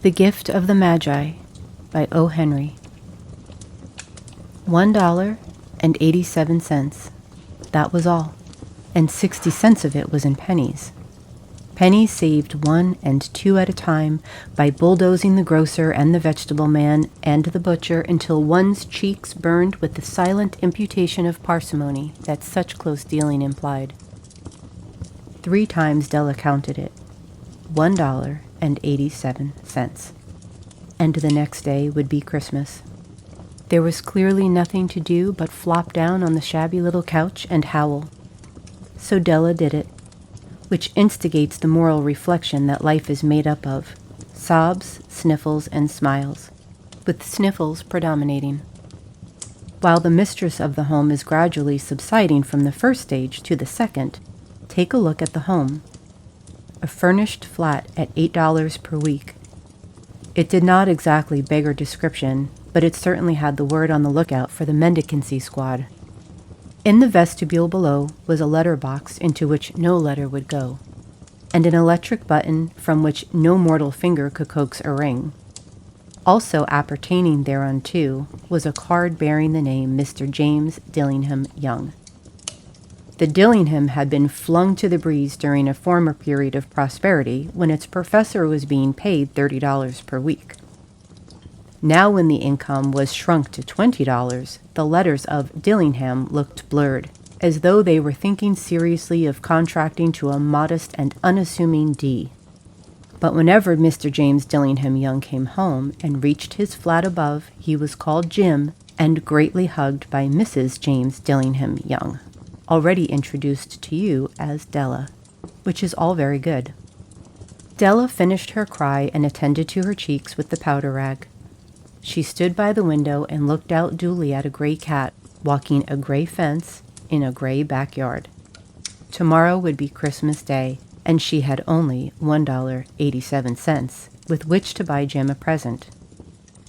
The Gift of the Magi by O. Henry. $1.87. That was all, and 60 cents of it was in pennies. Pennies saved 1 and 2 at a time by bulldozing the grocer and the vegetable man and the butcher until one's cheeks burned with the silent imputation of parsimony that such close dealing implied. 3 times Della counted it. $1.87. And the next day would be Christmas. There was clearly nothing to do but flop down on the shabby little couch and howl. So Della did it, which instigates the moral reflection that life is made up of sobs, sniffles, and smiles, with sniffles predominating. While the mistress of the home is gradually subsiding from the first stage to the second, take a look at the home. A furnished flat at $8 per week. It did not exactly beggar description, but it certainly had the word on the lookout for the mendicancy squad. In the vestibule below was a letter box into which no letter would go, and an electric button from which no mortal finger could coax a ring. Also appertaining thereunto was a card bearing the name Mr. James Dillingham Young. The Dillingham had been flung to the breeze during a former period of prosperity when its professor was being paid $30 per week. Now when the income was shrunk to $20, the letters of Dillingham looked blurred, as though they were thinking seriously of contracting to a modest and unassuming D. But whenever Mr. James Dillingham Young came home and reached his flat above, he was called Jim and greatly hugged by Mrs. James Dillingham Young, already introduced to you as Della, which is all very good. Della finished her cry and attended to her cheeks with the powder rag. She stood by the window and looked out duly at a gray cat walking a gray fence in a gray backyard. Tomorrow would be Christmas Day, and she had only $1.87 with which to buy Jim a present.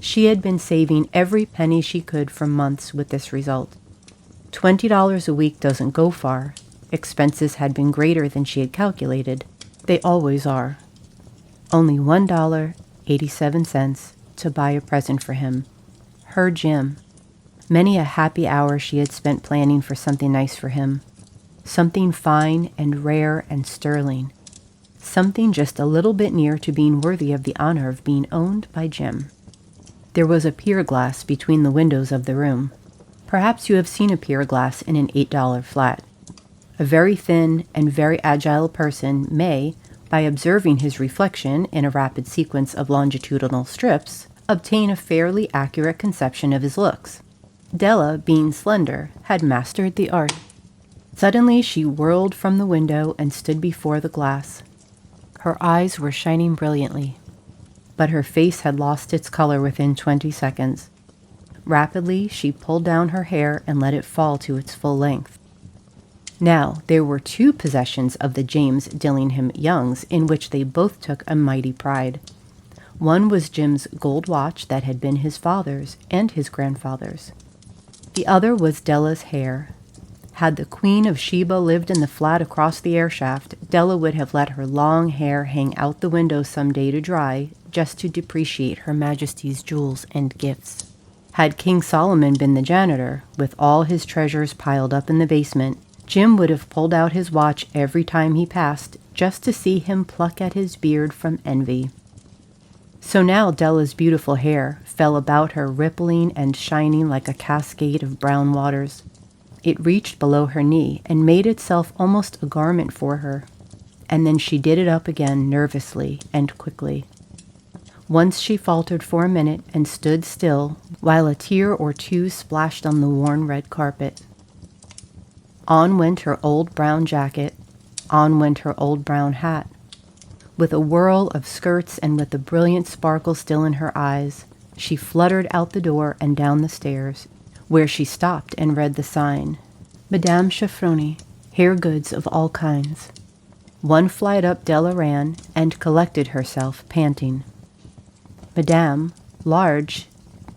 She had been saving every penny she could for months with this result. $20 a week doesn't go far. Expenses had been greater than she had calculated. They always are. Only $1.87 to buy a present for him. Her Jim. Many a happy hour she had spent planning for something nice for him. Something fine and rare and sterling. Something just a little bit near to being worthy of the honor of being owned by Jim. There was a pier glass between the windows of the room. Perhaps you have seen a pier glass in an $8 flat. A very thin and very agile person may, by observing his reflection in a rapid sequence of longitudinal strips, obtain a fairly accurate conception of his looks. Della, being slender, had mastered the art. Suddenly she whirled from the window and stood before the glass. Her eyes were shining brilliantly, but her face had lost its color within 20 seconds. Rapidly, she pulled down her hair and let it fall to its full length. Now, there were 2 possessions of the James Dillingham Youngs in which they both took a mighty pride. One was Jim's gold watch that had been his father's and his grandfather's. The other was Della's hair. Had the Queen of Sheba lived in the flat across the air shaft, Della would have let her long hair hang out the window some day to dry, just to depreciate Her Majesty's jewels and gifts. Had King Solomon been the janitor, with all his treasures piled up in the basement, Jim would have pulled out his watch every time he passed, just to see him pluck at his beard from envy. So now Della's beautiful hair fell about her rippling and shining like a cascade of brown waters. It reached below her knee and made itself almost a garment for her, and then she did it up again nervously and quickly. Once she faltered for a minute and stood still while a tear or 2 splashed on the worn red carpet. On went her old brown jacket, on went her old brown hat. With a whirl of skirts and with the brilliant sparkle still in her eyes, she fluttered out the door and down the stairs, where she stopped and read the sign, Madame Chaffroni, hair goods of all kinds. 1 flight up Della ran and collected herself, panting. Madame, large,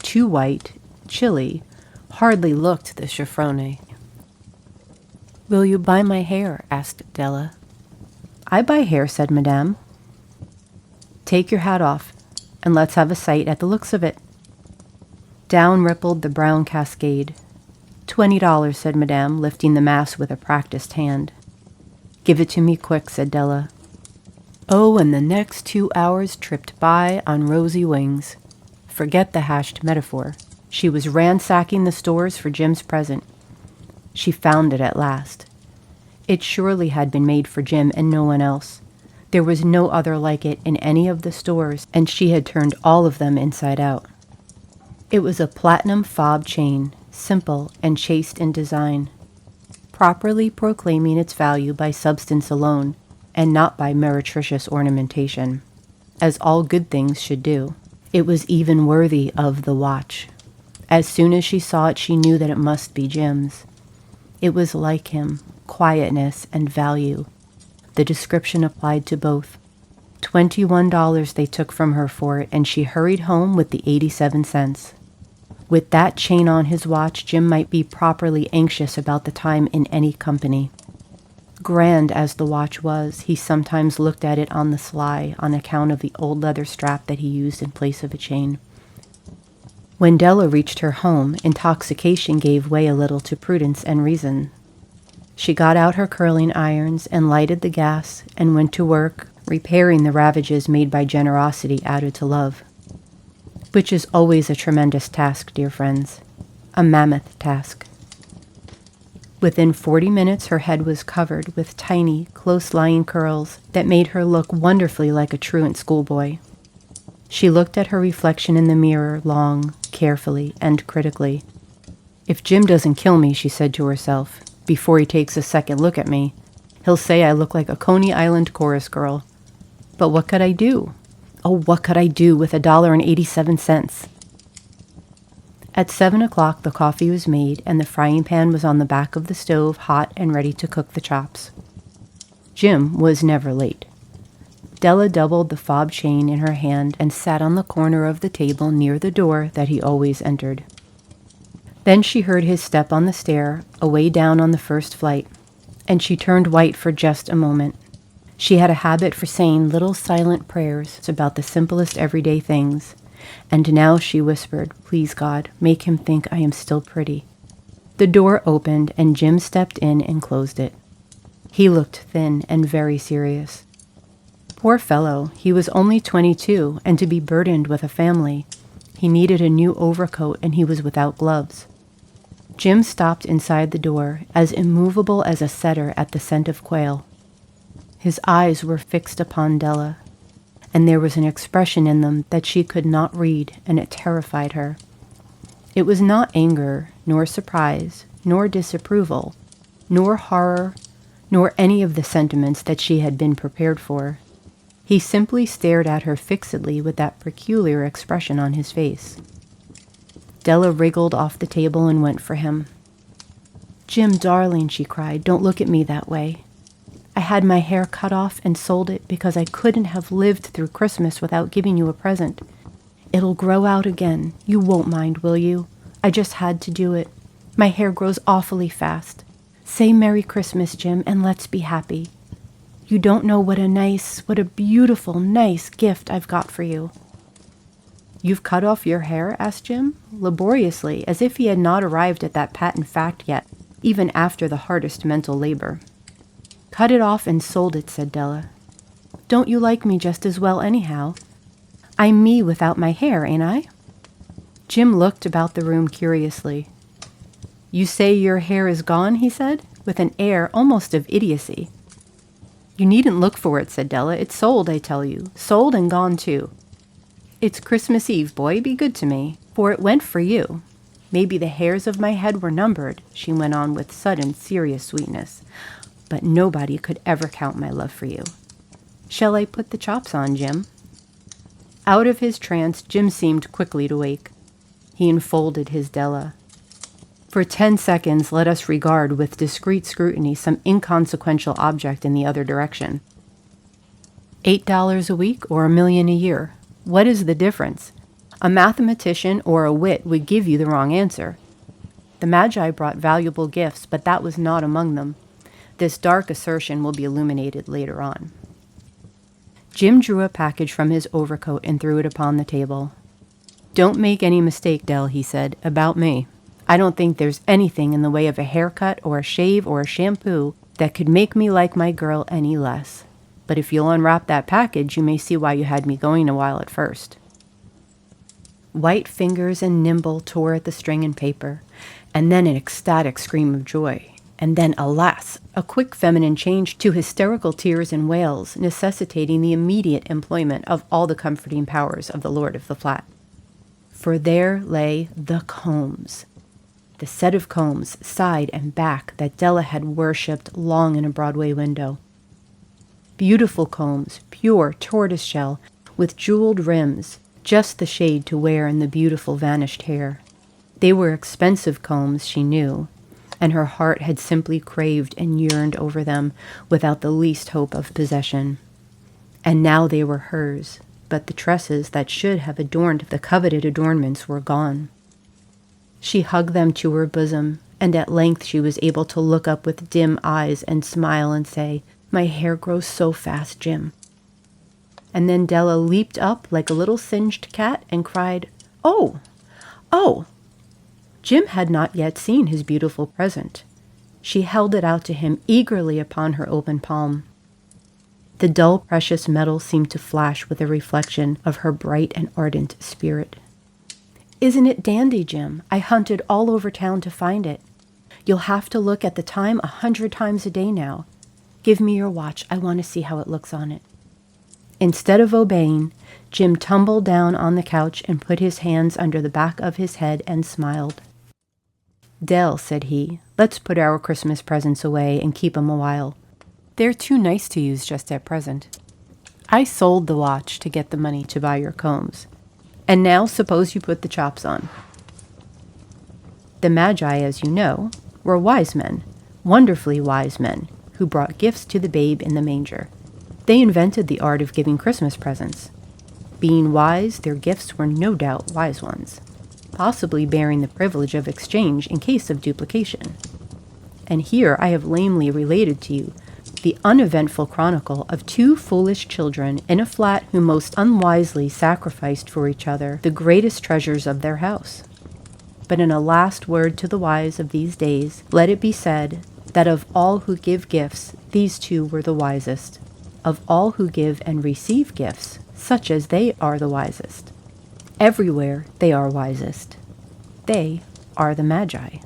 too white, chilly, hardly looked the Chaffroni. "Will you buy my hair?" asked Della. "I buy hair," said Madame. "Take your hat off. and let's have a sight at the looks of it." Down rippled the brown cascade. $20, said Madame, lifting the mass with a practiced hand. "Give it to me quick," said Della. Oh, and the next 2 hours tripped by on rosy wings. Forget the hashed metaphor. She was ransacking the stores for Jim's present. She found it at last. It surely had been made for Jim and no one else. There was no other like it in any of the stores, and she had turned all of them inside out. It was a platinum fob chain, simple and chaste in design, properly proclaiming its value by substance alone, and not by meretricious ornamentation, as all good things should do. It was even worthy of the watch. As soon as she saw it, she knew that it must be Jim's. It was like him, quietness and value. The description applied to both. $21 they took from her for it, and she hurried home with the 87 cents. With that chain on his watch, Jim might be properly anxious about the time in any company. Grand as the watch was, he sometimes looked at it on the sly on account of the old leather strap that he used in place of a chain. When Della reached her home, intoxication gave way a little to prudence and reason. She got out her curling irons and lighted the gas and went to work, repairing the ravages made by generosity added to love. Which is always a tremendous task, dear friends. A mammoth task. Within 40 minutes, her head was covered with tiny, close-lying curls that made her look wonderfully like a truant schoolboy. She looked at her reflection in the mirror long, carefully, and critically. "If Jim doesn't kill me," she said to herself, "before he takes a second look at me, he'll say I look like a Coney Island chorus girl. But what could I do? Oh, what could I do with $1.87? At 7 o'clock, the coffee was made, and the frying pan was on the back of the stove, hot and ready to cook the chops. Jim was never late. Della doubled the fob chain in her hand and sat on the corner of the table near the door that he always entered. Then she heard his step on the stair, away down on the first flight, and she turned white for just a moment. She had a habit for saying little silent prayers about the simplest everyday things, and now she whispered, "Please, God, make him think I am still pretty." The door opened, and Jim stepped in and closed it. He looked thin and very serious. Poor fellow, he was only 22, and to be burdened with a family. He needed a new overcoat, and he was without gloves. Jim stopped inside the door, as immovable as a setter at the scent of quail. His eyes were fixed upon Della, and there was an expression in them that she could not read, and it terrified her. It was not anger, nor surprise, nor disapproval, nor horror, nor any of the sentiments that she had been prepared for. He simply stared at her fixedly with that peculiar expression on his face. Della wriggled off the table and went for him. "Jim, darling," she cried, "don't look at me that way. I had my hair cut off and sold it because I couldn't have lived through Christmas without giving you a present. It'll grow out again. You won't mind, will you? I just had to do it. My hair grows awfully fast. Say Merry Christmas, Jim, and let's be happy. You don't know what a beautiful, nice gift I've got for you." "You've cut off your hair?" asked Jim, laboriously, as if he had not arrived at that patent fact yet, even after the hardest mental labor. "Cut it off and sold it," said Della. "Don't you like me just as well anyhow? I'm me without my hair, ain't I?" Jim looked about the room curiously. "You say your hair is gone?" he said, with an air almost of idiocy. "You needn't look for it," said Della. "It's sold, I tell you. Sold and gone, too. It's Christmas Eve, boy. Be good to me, for it went for you. Maybe the hairs of my head were numbered," she went on with sudden serious sweetness, "but nobody could ever count my love for you. Shall I put the chops on, Jim?" Out of his trance, Jim seemed quickly to wake. He enfolded his Della. For 10 seconds, let us regard with discreet scrutiny some inconsequential object in the other direction. $8 a week or $1 million a year? What is the difference? A mathematician or a wit would give you the wrong answer. The Magi brought valuable gifts, but that was not among them. This dark assertion will be illuminated later on. Jim drew a package from his overcoat and threw it upon the table. "Don't make any mistake, Dell," he said, "about me. I don't think there's anything in the way of a haircut or a shave or a shampoo that could make me like my girl any less. But if you'll unwrap that package, you may see why you had me going a while at first." White fingers and nimble tore at the string and paper, and then an ecstatic scream of joy. And then, alas, a quick feminine change to hysterical tears and wails, necessitating the immediate employment of all the comforting powers of the lord of the flat. For there lay the combs. The set of combs, side and back, that Della had worshipped long in a Broadway window. Beautiful combs, pure tortoiseshell, with jeweled rims, just the shade to wear in the beautiful vanished hair. They were expensive combs, she knew, and her heart had simply craved and yearned over them without the least hope of possession. And now they were hers, but the tresses that should have adorned the coveted adornments were gone. She hugged them to her bosom, and at length she was able to look up with dim eyes and smile and say, "My hair grows so fast, Jim." And then Della leaped up like a little singed cat and cried, "Oh! Oh!" Jim had not yet seen his beautiful present. She held it out to him eagerly upon her open palm. The dull, precious metal seemed to flash with a reflection of her bright and ardent spirit. "Isn't it dandy, Jim? I hunted all over town to find it. You'll have to look at the time 100 times a day now. Give me your watch. I want to see how it looks on it." Instead of obeying, Jim tumbled down on the couch and put his hands under the back of his head and smiled. "Dell," said he, "let's put our Christmas presents away and keep 'em a while. They're too nice to use just at present. I sold the watch to get the money to buy your combs. And now suppose you put the chops on." The Magi, as you know, were wise men, wonderfully wise men, who brought gifts to the babe in the manger. They invented the art of giving Christmas presents. Being wise, their gifts were no doubt wise ones, possibly bearing the privilege of exchange in case of duplication. And here I have lamely related to you the uneventful chronicle of two foolish children in a flat who most unwisely sacrificed for each other the greatest treasures of their house. But in a last word to the wise of these days, let it be said that of all who give gifts, these two were the wisest. Of all who give and receive gifts, such as they are the wisest. Everywhere they are wisest. They are the Magi.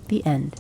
The end.